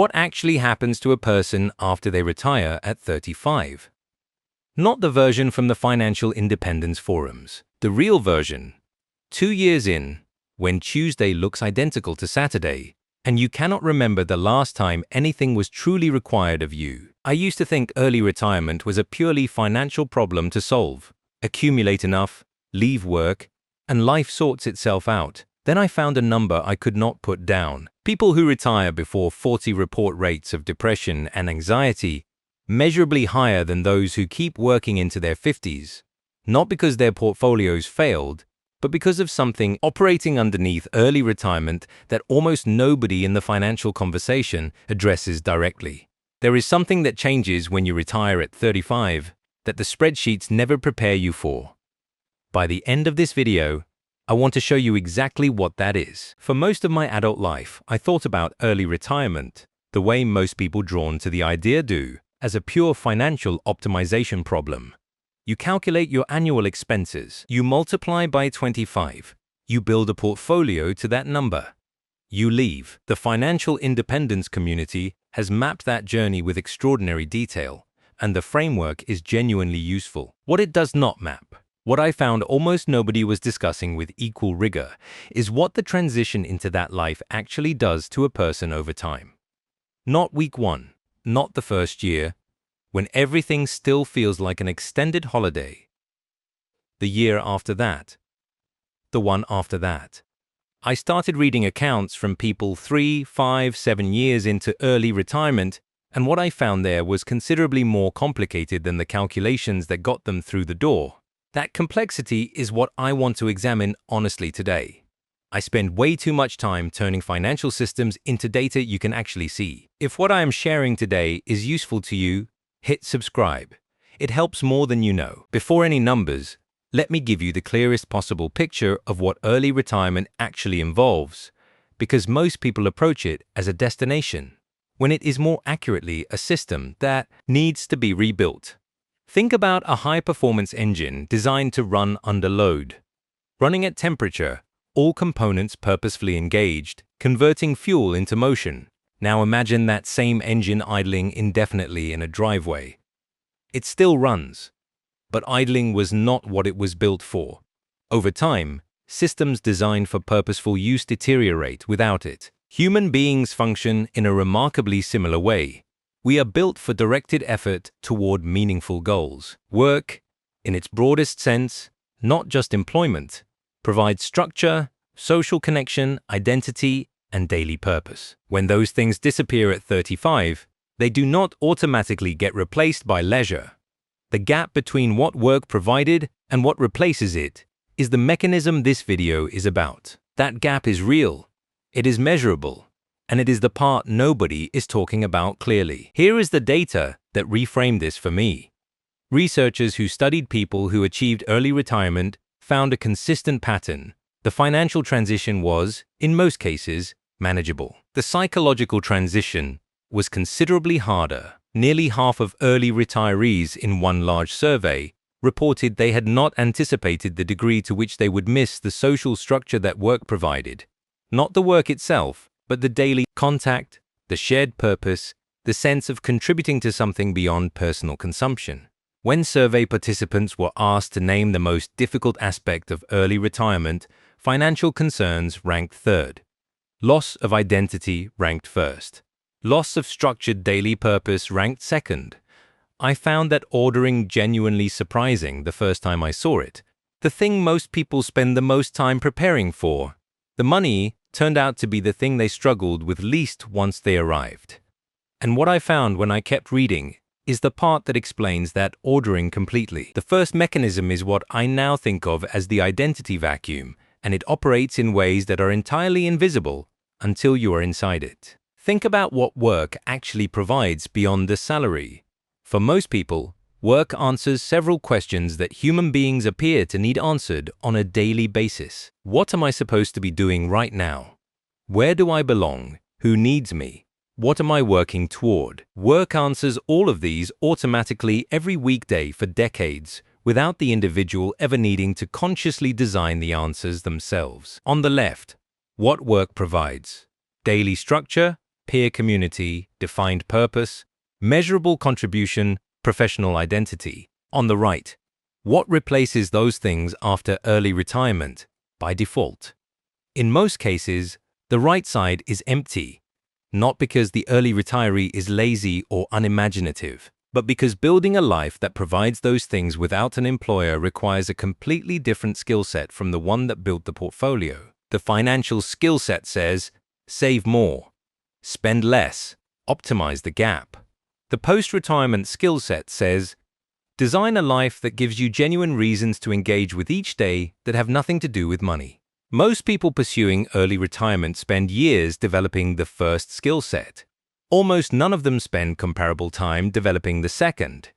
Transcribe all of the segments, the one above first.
What actually happens to a person after they retire at 35? Not the version from the Financial Independence forums. The real version. 2 years in, when Tuesday looks identical to Saturday, and you cannot remember the last time anything was truly required of you. I used to think early retirement was a purely financial problem to solve. Accumulate enough, leave work, and life sorts itself out. Then I found a number I could not put down. People who retire before 40 report rates of depression and anxiety measurably higher than those who keep working into their 50s, not because their portfolios failed, but because of something operating underneath early retirement that almost nobody in the financial conversation addresses directly. There is something that changes when you retire at 35 that the spreadsheets never prepare you for. By the end of this video, I want to show you exactly what that is. For most of my adult life, I thought about early retirement the way most people drawn to the idea do, as a pure financial optimization problem. You calculate your annual expenses, you multiply by 25, you build a portfolio to that number. You leave. The financial independence community has mapped that journey with extraordinary detail, and the framework is genuinely useful. What it does not map, what I found almost nobody was discussing with equal rigor, is what the transition into that life actually does to a person over time. Not week one, not the first year, when everything still feels like an extended holiday. The year after that. The one after that. I started reading accounts from people 3, 5, 7 years into early retirement, and what I found there was considerably more complicated than the calculations that got them through the door. That complexity is what I want to examine honestly today. I spend way too much time turning financial systems into data you can actually see. If what I am sharing today is useful to you, hit subscribe. It helps more than you know. Before any numbers, let me give you the clearest possible picture of what early retirement actually involves, because most people approach it as a destination, when it is more accurately a system that needs to be rebuilt. Think about a high-performance engine designed to run under load. Running at temperature, all components purposefully engaged, converting fuel into motion. Now imagine that same engine idling indefinitely in a driveway. It still runs, but idling was not what it was built for. Over time, systems designed for purposeful use deteriorate without it. Human beings function in a remarkably similar way. We are built for directed effort toward meaningful goals. Work, in its broadest sense, not just employment, provides structure, social connection, identity, and daily purpose. When those things disappear at 35, they do not automatically get replaced by leisure. The gap between what work provided and what replaces it is the mechanism this video is about. That gap is real, it is measurable, and it is the part nobody is talking about clearly. Here is the data that reframed this for me. Researchers who studied people who achieved early retirement found a consistent pattern. The financial transition was, in most cases, manageable. The psychological transition was considerably harder. Nearly half of early retirees in one large survey reported they had not anticipated the degree to which they would miss the social structure that work provided. Not the work itself, but the daily contact, the shared purpose, the sense of contributing to something beyond personal consumption. When survey participants were asked to name the most difficult aspect of early retirement, financial concerns ranked third. Loss of identity ranked first. Loss of structured daily purpose ranked second. I found that ordering genuinely surprising the first time I saw it. The thing most people spend the most time preparing for. The money turned out to be the thing they struggled with least once they arrived. And what I found when I kept reading is the part that explains that ordering completely. The first mechanism is what I now think of as the identity vacuum, and it operates in ways that are entirely invisible until you are inside it. Think about what work actually provides beyond the salary. For most people, work answers several questions that human beings appear to need answered on a daily basis. What am I supposed to be doing right now? Where do I belong? Who needs me? What am I working toward? Work answers all of these automatically every weekday for decades, without the individual ever needing to consciously design the answers themselves. On the left, what work provides: daily structure, peer community, defined purpose, measurable contribution, professional identity. On the right, what replaces those things after early retirement by default? In most cases, the right side is empty, not because the early retiree is lazy or unimaginative, but because building a life that provides those things without an employer requires a completely different skill set from the one that built the portfolio. The financial skill set says, save more, spend less, optimize the gap. The post-retirement skill set says, design a life that gives you genuine reasons to engage with each day that have nothing to do with money. Most people pursuing early retirement spend years developing the first skill set. Almost none of them spend comparable time developing the second.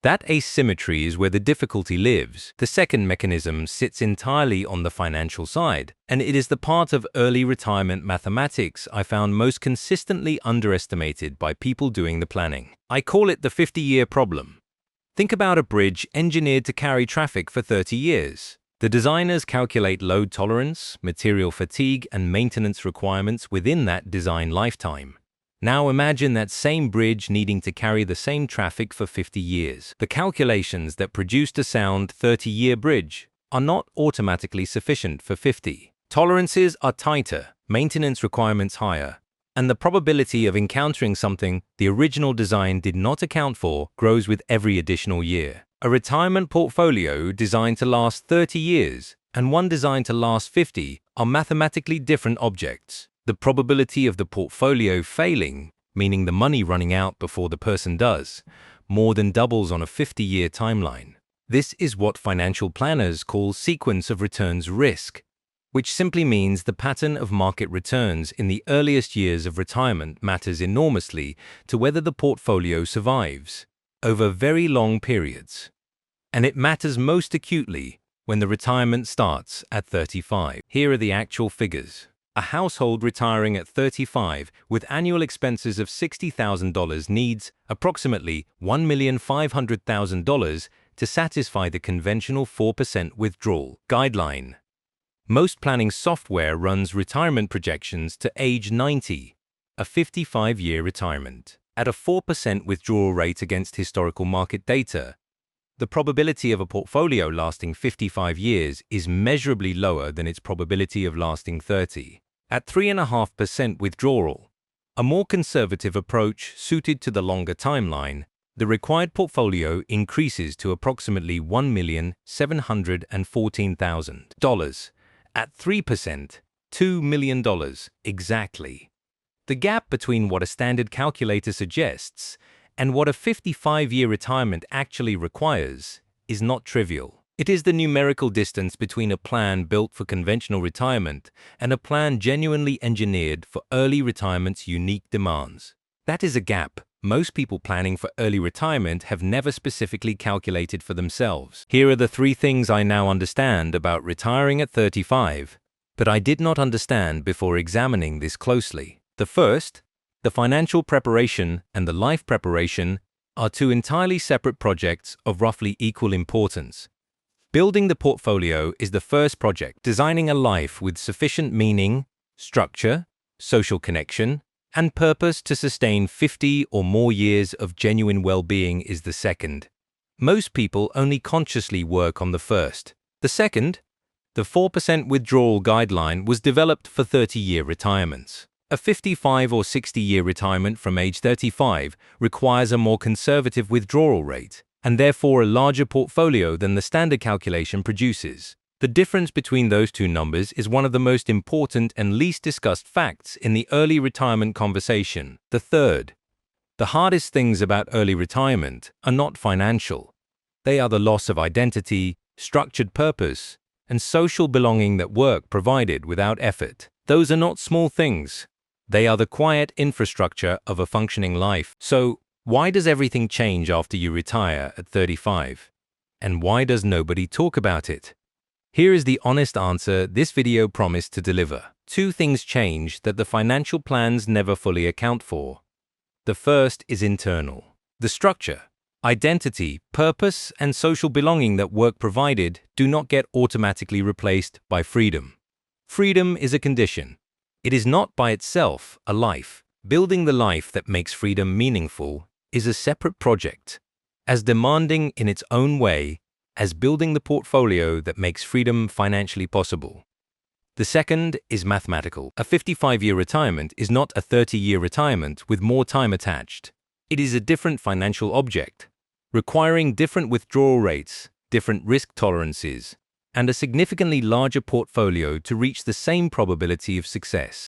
That asymmetry is where the difficulty lives. The second mechanism sits entirely on the financial side, and it is the part of early retirement mathematics I found most consistently underestimated by people doing the planning. I call it the 50-year problem. Think about a bridge engineered to carry traffic for 30 years. The designers calculate load tolerance, material fatigue, and maintenance requirements within that design lifetime. Now imagine that same bridge needing to carry the same traffic for 50 years. The calculations that produced a sound 30-year bridge are not automatically sufficient for 50. Tolerances are tighter, maintenance requirements higher, and the probability of encountering something the original design did not account for grows with every additional year. A retirement portfolio designed to last 30 years and one designed to last 50 are mathematically different objects. The probability of the portfolio failing, meaning the money running out before the person does, more than doubles on a 50-year timeline. This is what financial planners call sequence of returns risk, which simply means the pattern of market returns in the earliest years of retirement matters enormously to whether the portfolio survives over very long periods. And it matters most acutely when the retirement starts at 35. Here are the actual figures. A household retiring at 35 with annual expenses of $60,000 needs approximately $1,500,000 to satisfy the conventional 4% withdrawal guideline. Most planning software runs retirement projections to age 90, a 55-year retirement, at a 4% withdrawal rate against historical market data. The probability of a portfolio lasting 55 years is measurably lower than its probability of lasting 30. At 3.5% withdrawal, a more conservative approach suited to the longer timeline, the required portfolio increases to approximately $1,714,000. At 3%, $2 million exactly. The gap between what a standard calculator suggests and what a 55-year retirement actually requires is not trivial. It is the numerical distance between a plan built for conventional retirement and a plan genuinely engineered for early retirement's unique demands. That is a gap most people planning for early retirement have never specifically calculated for themselves. Here are the 3 things I now understand about retiring at 35, but I did not understand before examining this closely. The first, the financial preparation and the life preparation are 2 entirely separate projects of roughly equal importance. Building the portfolio is the first project. Designing a life with sufficient meaning, structure, social connection, and purpose to sustain 50 or more years of genuine well-being is the second. Most people only consciously work on the first. The second, the 4% withdrawal guideline, was developed for 30-year retirements. A 55 or 60-year retirement from age 35 requires a more conservative withdrawal rate, and therefore a larger portfolio than the standard calculation produces. The difference between those 2 numbers is one of the most important and least discussed facts in the early retirement conversation. The third, the hardest things about early retirement are not financial. They are the loss of identity, structured purpose, and social belonging that work provided without effort. Those are not small things. They are the quiet infrastructure of a functioning life. So, why does everything change after you retire at 35? And why does nobody talk about it? Here is the honest answer this video promised to deliver. 2 things change that the financial plans never fully account for. The first is internal. The structure, identity, purpose, and social belonging that work provided do not get automatically replaced by freedom. Freedom is a condition. It is not by itself a life. Building the life that makes freedom meaningful is a separate project, as demanding in its own way as building the portfolio that makes freedom financially possible. The second is mathematical. A 55-year retirement is not a 30-year retirement with more time attached. It is a different financial object, requiring different withdrawal rates, different risk tolerances, and a significantly larger portfolio to reach the same probability of success.